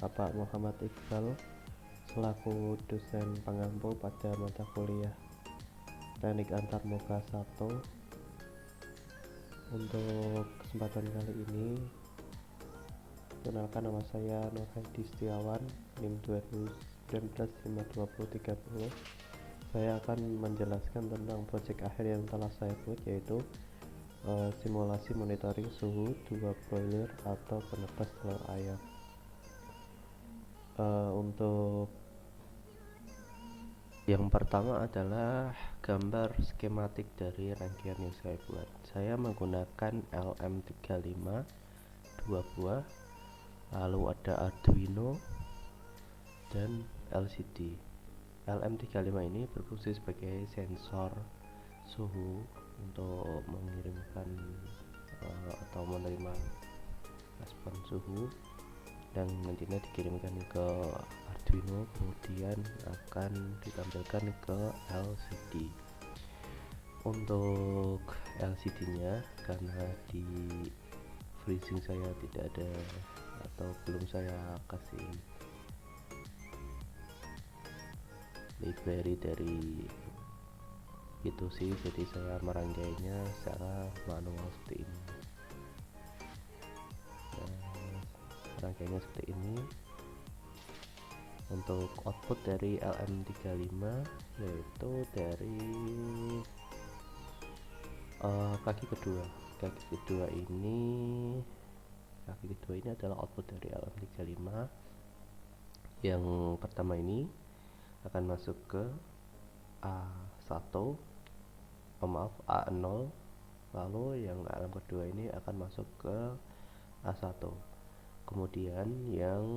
Bapak Muhammad Iqbal selaku dosen pengampu pada mata kuliah Teknik Antarmuka 1. Untuk kesempatan kali ini, kenalkan, nama saya Nur Hadi Setiawan, NIM 2019 Saya akan menjelaskan tentang proyek akhir yang telah saya buat, yaitu simulasi monitoring suhu 2 broiler atau penetas telur ayam. Untuk yang pertama adalah gambar skematik dari rangkaian yang saya buat. Saya menggunakan LM35 2 buah, lalu ada Arduino dan LCD. LM35 ini berfungsi sebagai sensor suhu untuk mengirimkan atau menerima respon suhu, dan nantinya dikirimkan ke Arduino, kemudian akan ditampilkan ke LCD. Untuk LCD nya, karena di freezing saya tidak ada atau belum saya kasih library dari itu sih, jadi saya merangkainya secara manual seperti ini. Rangkaiannya seperti ini. Untuk output dari LM35 yaitu dari kaki kedua ini adalah output dari LM35. Yang pertama ini akan masuk ke A1, A0, lalu yang LM kedua ini akan masuk ke A1. Kemudian yang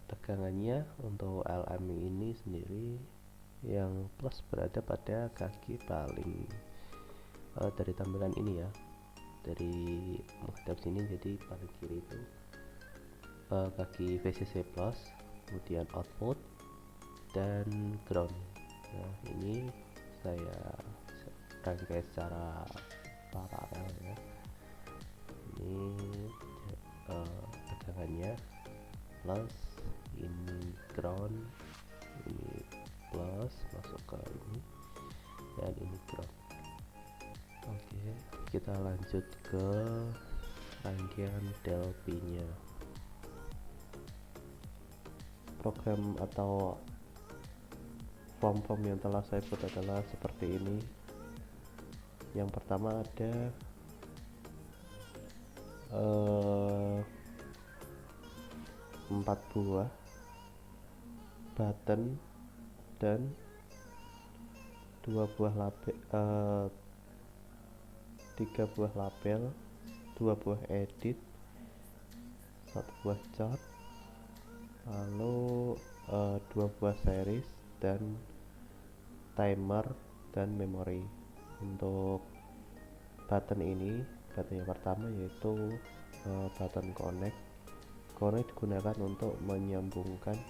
tegangannya untuk LM ini sendiri, yang plus berada pada kaki paling dari tampilan ini ya, dari menghadap sini, jadi paling kiri itu kaki VCC plus, kemudian output dan ground. Nah, ini saya rangkai secara paralel ya. Ini tegangannya plus, ini ground, ini plus masuk ke ini, dan ini ground. Oke, kita lanjut ke rangkaian Delphi nya. Program atau form yang telah saya buat adalah seperti ini. Yang pertama ada 4 buah button dan 3 buah label, 2 buah edit, 1 buah chart, lalu 2 buah series, dan timer dan memori. Untuk button ini, button yang pertama yaitu button connect digunakan untuk menyambungkan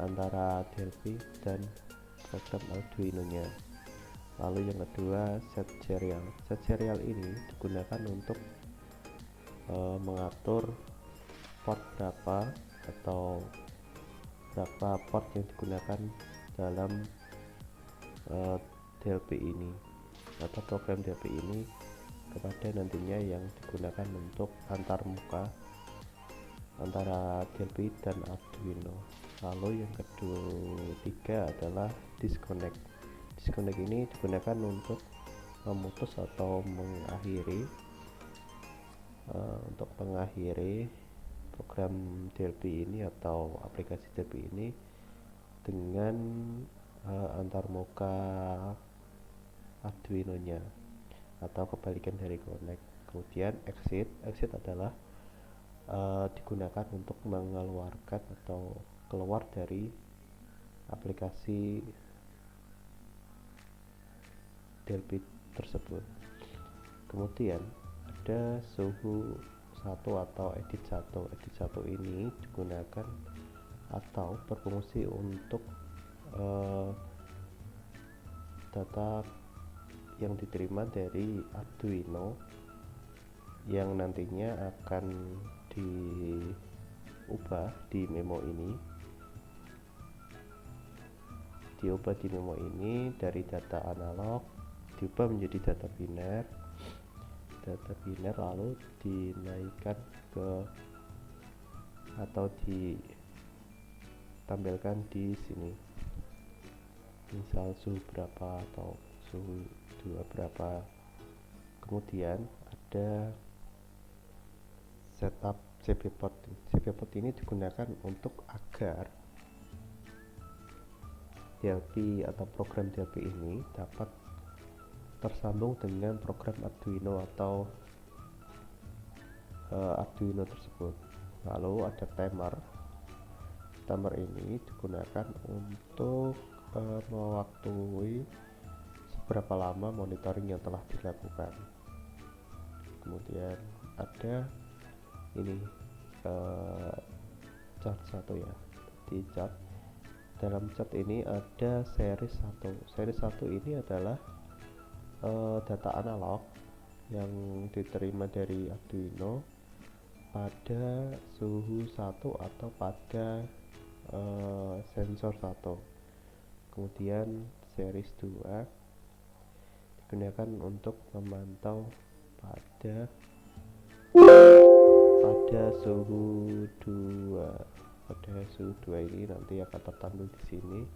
antara Delphi dan program Arduino nya. Lalu yang kedua, set serial ini digunakan untuk mengatur port berapa atau berapa port yang digunakan dalam Delphi ini atau program Delphi ini kepada nantinya yang digunakan untuk antarmuka antara Delphi dan Arduino. Lalu yang ketiga adalah disconnect ini digunakan untuk memutus atau mengakhiri program Delphi ini atau aplikasi Delphi ini dengan antarmuka Arduino nya atau kebalikan dari connect. Kemudian exit adalah digunakan untuk mengeluarkan atau keluar dari aplikasi Delphi tersebut. Kemudian ada suhu 1 atau edit 1 ini digunakan atau berfungsi untuk data yang diterima dari Arduino yang nantinya akan diubah di memo ini dari data analog diubah menjadi data biner lalu dinaikkan ke atau ditampilkan di sini, misal suhu berapa atau suhu berapa. Kemudian ada setup CP port. CP port ini digunakan untuk agar DLP atau program DLP ini dapat tersambung dengan program Arduino atau Arduino tersebut. Lalu ada timer. Timer ini digunakan untuk mewaktui seberapa lama monitoring yang telah dilakukan. Kemudian ada ini chart 1 ya. Di chart, dalam chart ini ada series 1. Series 1 ini adalah data analog yang diterima dari Arduino pada suhu 1 atau pada sensor 1. Kemudian series 2 digunakan untuk memantau pada suhu 2. Pada suhu 2 ini nanti akan tertampil di sini.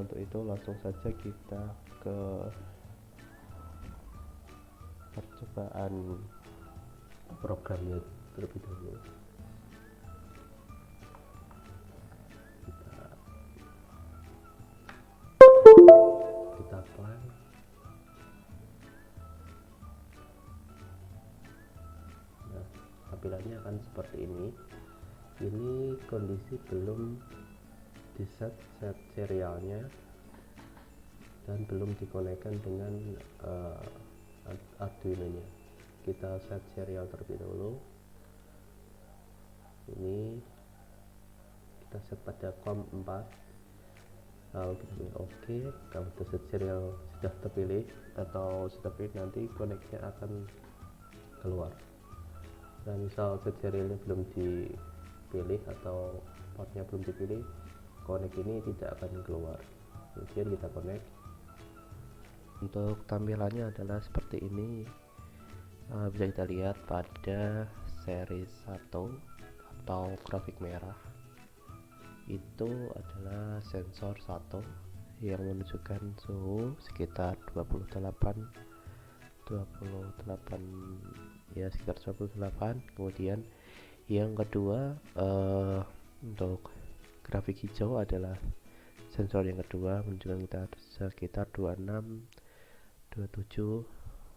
Untuk itu langsung saja kita ke percobaan programnya terlebih dahulu. Kita play. Nah, tampilannya akan seperti ini. Ini kondisi belum di set serialnya dan belum dikonekkan dengan Arduino nya. Kita set serial terlebih dahulu. Ini kita set pada COM 4, lalu kita pilih OK. Kalau set serial sudah terpilih atau sudah pilih, nanti koneknya akan keluar. Nah, misal set serialnya belum dipilih atau portnya belum dipilih, konek ini tidak akan keluar. Kemudian kita connect. Untuk tampilannya adalah seperti ini. Bisa kita lihat pada seri 1 atau grafik merah itu adalah sensor 1 yang menunjukkan suhu sekitar 28 ya, sekitar 28. Kemudian yang kedua untuk grafik hijau adalah sensor yang kedua, menunjukkan kita sekitar 26, 27.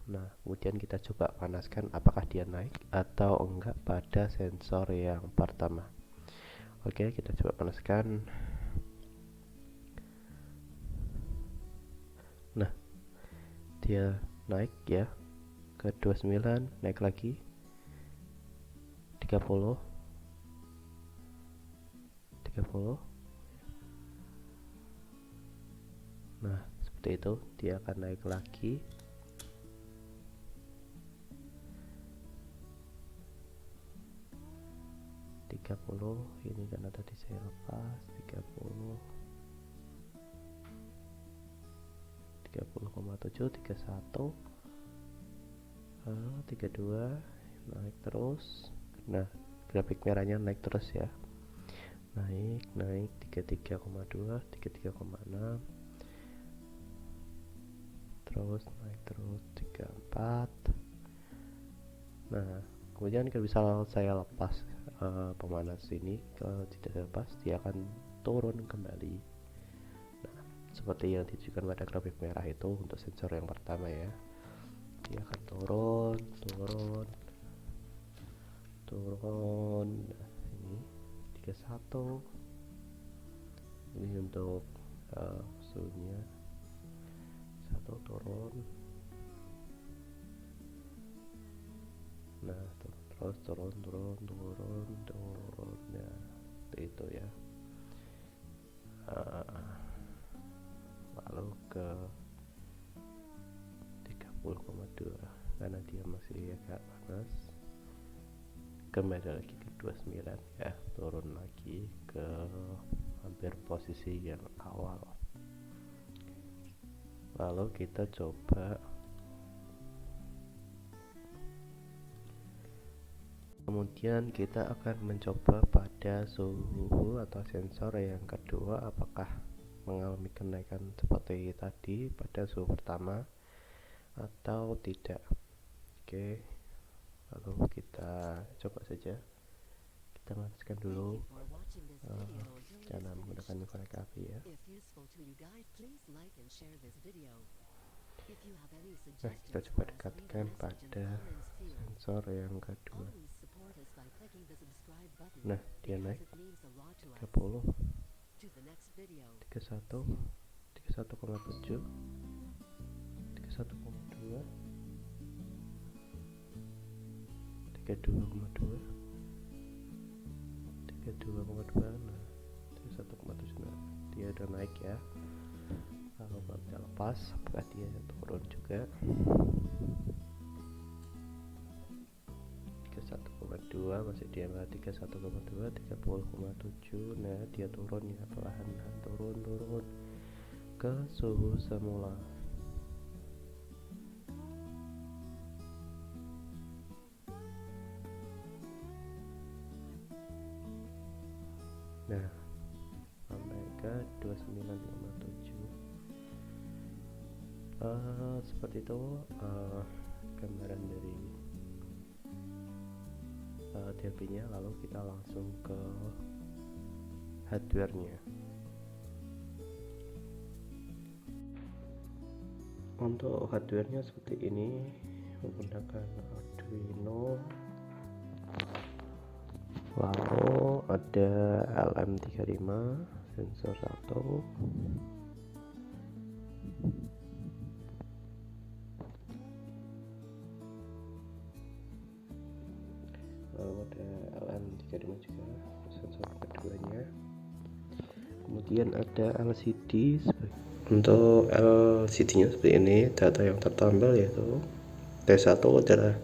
Nah, kemudian kita coba panaskan apakah dia naik atau enggak pada sensor yang pertama. Oke, kita coba panaskan. Nah, dia naik ya ke 29, naik lagi 30. Nah, seperti itu, dia akan naik lagi. Ini karena tadi saya lepas 30,7, 31, 32, naik terus. Nah, grafik merahnya naik terus ya, naik 33,2, 33,6, terus naik terus 34. Nah, kemudian bisa saya lepas pemanas ini. Kalau tidak lepas, dia akan turun kembali. Nah, seperti yang ditunjukkan pada grafik merah itu untuk sensor yang pertama ya, dia akan turun. Nah, ini 31. Ini untuk suhunya 1 turun. Nah, terus turun ya, itu ya. Lalu ke 30,2 karena dia masih agak panas, kembali lagi ke 29 ya, turun lagi ke hampir posisi yang awal. Lalu kita coba, kemudian kita akan mencoba pada suhu atau sensor yang kedua apakah mengalami kenaikan seperti tadi pada suhu pertama atau tidak. Oke, lalu kita coba saja, kita matikan dulu cara menggunakan korek api ya. Nah, kita coba dekatkan pada sensor yang kedua. Nah, dia naik 30, 31, 31,7, 31,2, 32,2, 32,2, nah 31,7. Nah, dia udah naik ya. Lalu kalau kita lepas, apakah dia turun juga? 31,2 masih di angka 31,2, 30,7. Nah, dia turun ya, perlahan turun ke suhu semula. Nah, sampai ke 29,7. Seperti itu gambaran dari DP-nya. Lalu kita langsung ke hardware-nya. Untuk hardware-nya seperti ini, menggunakan Arduino. Lalu ada LM35 sensor 1, lalu ada LM35 juga sensor keduanya. Kemudian ada LCD. Untuk LCD-nya seperti ini, data yang tertampil yaitu T1 adalah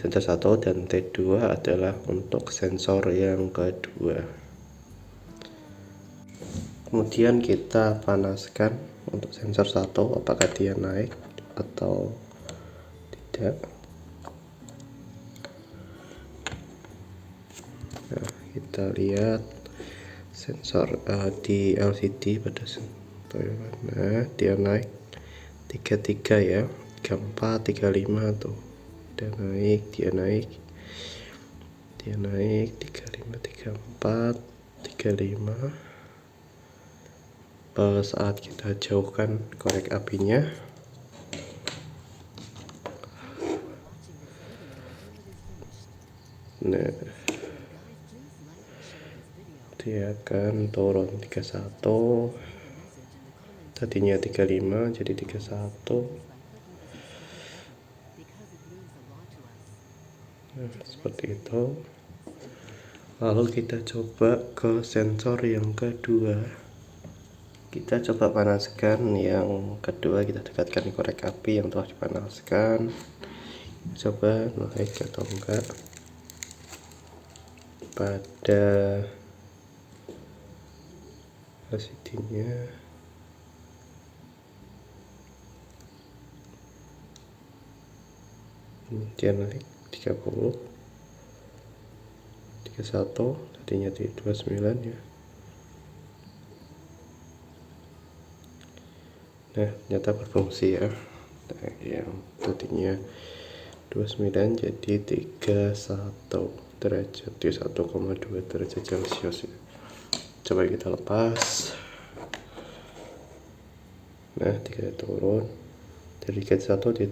sensor 1 dan T2 adalah untuk sensor yang kedua. Kemudian kita panaskan untuk sensor 1 apakah dia naik atau tidak. Nah, kita lihat sensor di LCD pada nah dia naik 33 ya, 34, 35 tuh udah naik, dia naik 35, 34, 35. Saat kita jauhkan korek apinya, nah dia akan turun 31, tadinya 35 jadi 31. Nah, seperti itu. Lalu kita coba ke sensor yang kedua, kita coba panaskan yang kedua, kita dekatkan korek api yang telah dipanaskan, coba naik atau enggak pada LCD-nya. Dia naik 30, 31, tadinya di 29 ya. Nah, ternyata berfungsi ya. Nah, yang tadinya 29 jadi 31 derajat, 1,2 derajat Celcius ya. Coba kita lepas. Nah, dia turun dari 31 dia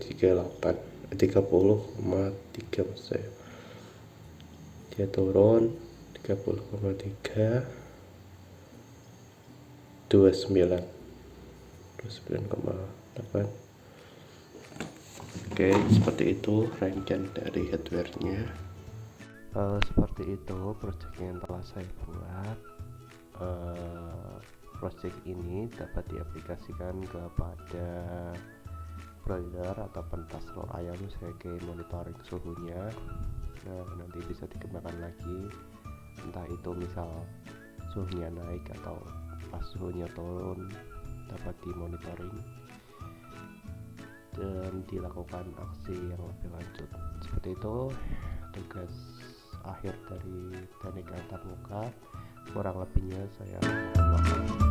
30,3 maksud saya. Dia turun 30,3, 29,8. Oke, seperti itu rangkaian dari hardware-nya. Seperti itu project yang telah saya buat. Project ini dapat diaplikasikan kepada broiler atau pentas telur ayam sebagai monitoring suhunya. nanti bisa dikembangkan lagi, entah itu misal suhunya naik atau pas suhunya turun dapat dimonitoring dan dilakukan aksi yang lebih lanjut. Seperti itu tugas akhir dari teknik antar muka. Kurang lebihnya saya mohon maaf.